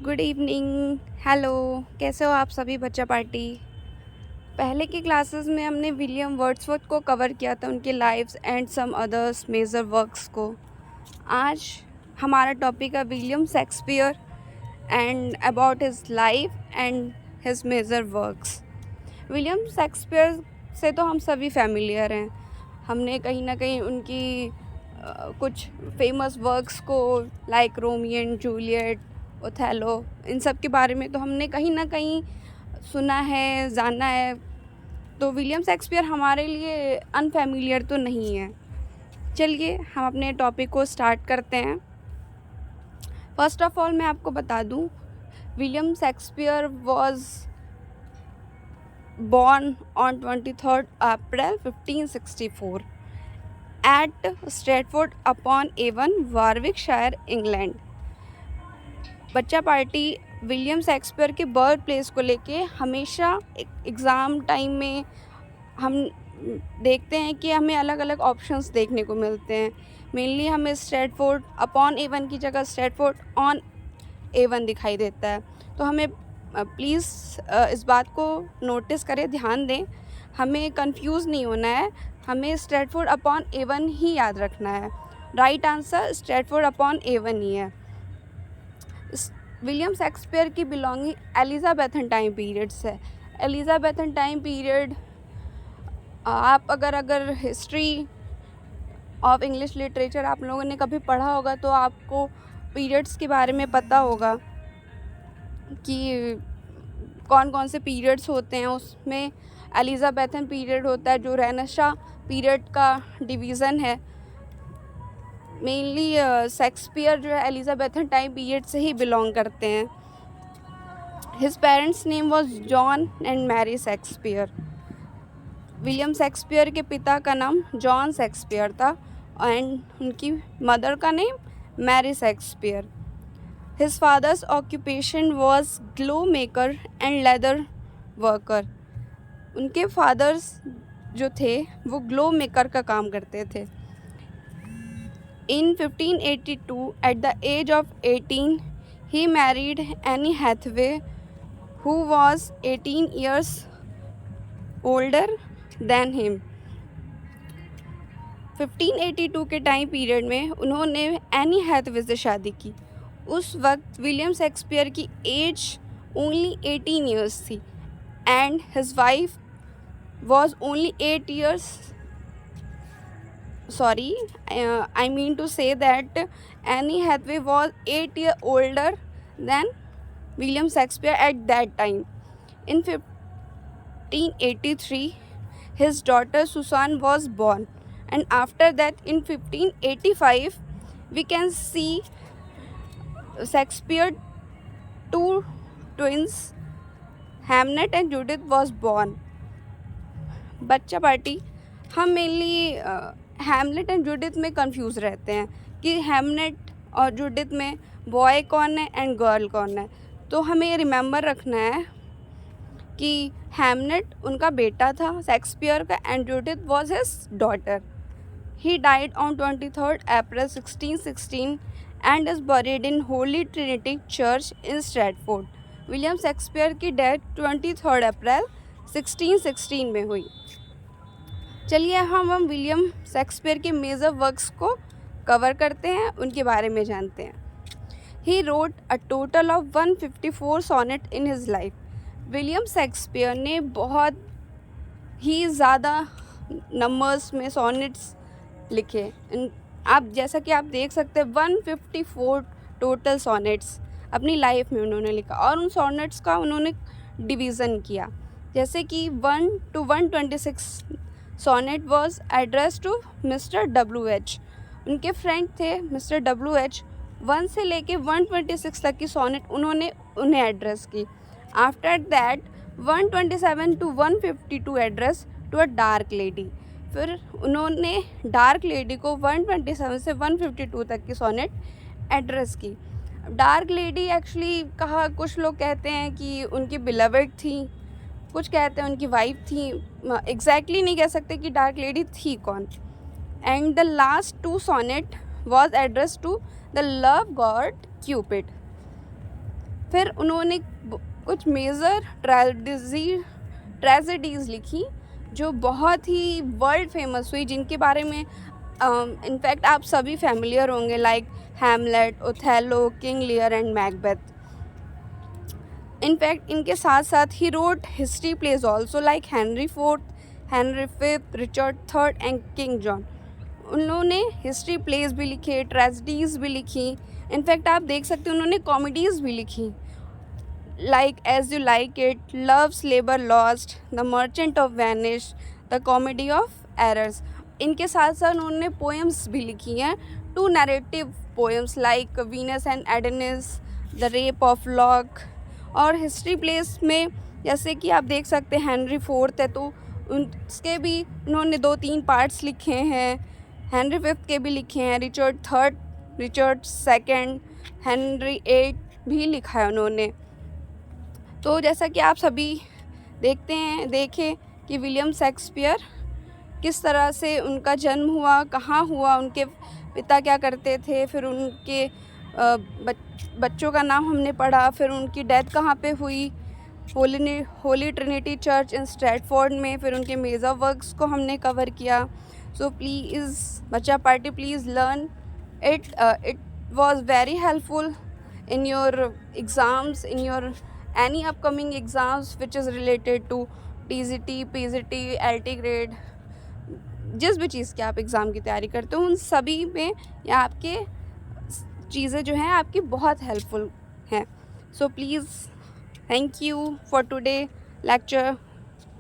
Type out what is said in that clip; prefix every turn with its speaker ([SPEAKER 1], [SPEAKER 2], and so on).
[SPEAKER 1] Good evening. Hello. कैसे हो आप सभी बच्चा पार्टी। पहले की क्लासेस में हमने विलियम वर्ड्सवर्थ को कवर किया था, उनके lives and some others major works को। आज हमारा टॉपिक है William Shakespeare and about his life and his major works. William Shakespeare से तो हम सभी फैमिलियर हैं। हमने कहीं ना कहीं उनकी कुछ फेमस वर्क्स को like Romeo and Juliet, Othello, इन सब के बारे में तो हमने कहीं ना कहीं सुना है, जाना है। तो विलियम शेक्सपियर हमारे लिए अनफेमिलियर तो नहीं है। चलिए हम अपने टॉपिक को स्टार्ट करते हैं। फर्स्ट ऑफ ऑल मैं आपको बता दूं, William Shakespeare was born on 23rd April 1564 at Stratford upon Avon, Warwickshire, England. बच्चा पार्टी विलियम शेक्सपियर के बर्थ प्लेस को लेके हमेशा एग्ज़ाम टाइम में हम देखते हैं कि हमें अलग अलग ऑप्शंस देखने को मिलते हैं। मेनली हमें स्ट्रैटफोर्ड अपॉन एवन की जगह स्ट्रैटफोर्ड ऑन एवन दिखाई देता है। तो हमें प्लीज़ इस बात को नोटिस करें, ध्यान दें, हमें कंफ्यूज नहीं होना है। हमें स्ट्रैटफोर्ड अपॉन एवन ही याद रखना है। Right answer Stratford upon Avon ही है। विलियम शेक्सपियर की बिलोंगिंग एलिजाबेथन टाइम पीरियड से। एलिजाबेथन टाइम पीरियड, आप अगर हिस्ट्री ऑफ इंग्लिश लिटरेचर आप लोगों ने कभी पढ़ा होगा तो आपको पीरियड्स के बारे में पता होगा कि कौन कौन से पीरियड्स होते हैं। उसमें एलिजाबेथन पीरियड होता है जो रेनेसां पीरियड का डिवीज़न है। मेनली शेक्सपियर जो है एलिजाबेथन टाइम पीरियड से ही बिलोंग करते हैं। His parents name was John and Mary Shakespeare. William Shakespeare के पिता का नाम जॉन शेक्सपियर था एंड उनकी मदर का name Mary Shakespeare. His father's occupation was glove maker and leather worker. उनके फादर्स जो थे वो ग्लो मेकर का काम करते थे। In 1582, at the age of 18, he married Anne Hathaway, who was 18 years older than him. 1582 के टाइम पीरियड में उन्होंने एनी हैथवे से शादी की। उस वक्त विलियम शेक्सपियर की एज ओनली 18 ईयर्स थी and his wife was only 8 years. Sorry, I mean to say that Anne Hathaway was 8 years older than William Shakespeare at that time. In 1583, his daughter Susan was born, and after that, in 1585, we can see Shakespeare two twins, Hamnet and Judith was born. बच्चा party, हम mainly Hamlet and Judith में confuse रहते हैं कि Hamlet और Judith में boy कौन है एंड गर्ल कौन है। तो हमें ये रिमेंबर रखना है कि हैमलेट उनका बेटा था शेक्सपियर का and Judith was his daughter. He died on 23rd April 1616 and is buried in Holy Trinity Church in Stratford. William Shakespeare की डेथ 23rd अप्रैल 1616 में हुई। चलिए हम विलियम शेक्सपियर के मेजर वर्क्स को कवर करते हैं, उनके बारे में जानते हैं। He wrote a total of 154 sonnet in his life. William Shakespeare ने बहुत ही ज़्यादा नंबर्स में सोनेट्स लिखे। आप जैसा कि आप देख सकते हैं 154 टोटल सोनेट्स अपनी लाइफ में उन्होंने लिखा और उन सोनेट्स का उन्होंने डिवीज़न किया। जैसे कि 1 to 126 sonnet was address to mister WH। उनके फ्रेंड थे मिस्टर WH। 1 से लेके 126 तक की सोनेट उन्होंने उन्हें एड्रेस की। After that 127 to 152 address to a dark lady. फिर उन्होंने डार्क लेडी को 127 से 152 तक की सोनेट एड्रेस की। डार्क लेडी एक्चुअली कहा, कुछ लोग कहते हैं कि उनकी बिलवेड थी, कुछ कहते हैं उनकी वाइफ थी। एग्जैक्टली नहीं कह सकते कि डार्क लेडी थी कौन। And the last 2 sonnet was address to the love god Cupid. फिर उन्होंने कुछ मेजर ट्रेजेडीज़ लिखी जो बहुत ही वर्ल्ड फेमस हुई, जिनके बारे में इनफैक्ट आप सभी फैमिलियर होंगे, like Hamlet, Othello, King Lear and Macbeth. In fact इनके साथ साथ ही wrote history plays also like Henry fourth, Henry fifth, Richard third and King John. उन्होंने हिस्ट्री प्लेज भी लिखे, ट्रेजेडीज़ भी लिखी। इनफैक्ट आप देख सकते हैं उन्होंने कॉमेडीज़ भी लिखी, like as you like it, love's labour lost, the merchant of Venice, the comedy of errors. इनके साथ साथ उन्होंने पोएम्स भी लिखी हैं, 2 narrative poems like Venus and Adonis, the rape of lock. और हिस्ट्री प्लेस में जैसे कि आप देख सकते हैं हेनरी फोर्थ है, तो उसके भी उन्होंने 2-3 पार्ट्स लिखे हैं। हेनरी फिफ्थ के भी लिखे हैं, Richard third, Richard second, Henry eight भी लिखा है उन्होंने। तो जैसा कि आप सभी देखें कि विलियम शेक्सपियर किस तरह से उनका जन्म हुआ, कहाँ हुआ, उनके पिता क्या करते थे, फिर उनके बच्चों का नाम हमने पढ़ा, फिर उनकी डेथ कहाँ पे हुई, Holi Trinity Church in Stratford में, फिर उनके मेजर वर्क्स को हमने कवर किया। सो प्लीज़ बच्चा party, please learn it, it was very helpful in your exams, in your any upcoming exams which is related to TGT, PGT, LT grade, जिस भी चीज़ की आप एग्ज़ाम की तैयारी करते हो उन सभी में ये आपके चीज़ें जो हैं आपकी बहुत हेल्पफुल हैं। So please thank you for today lecture.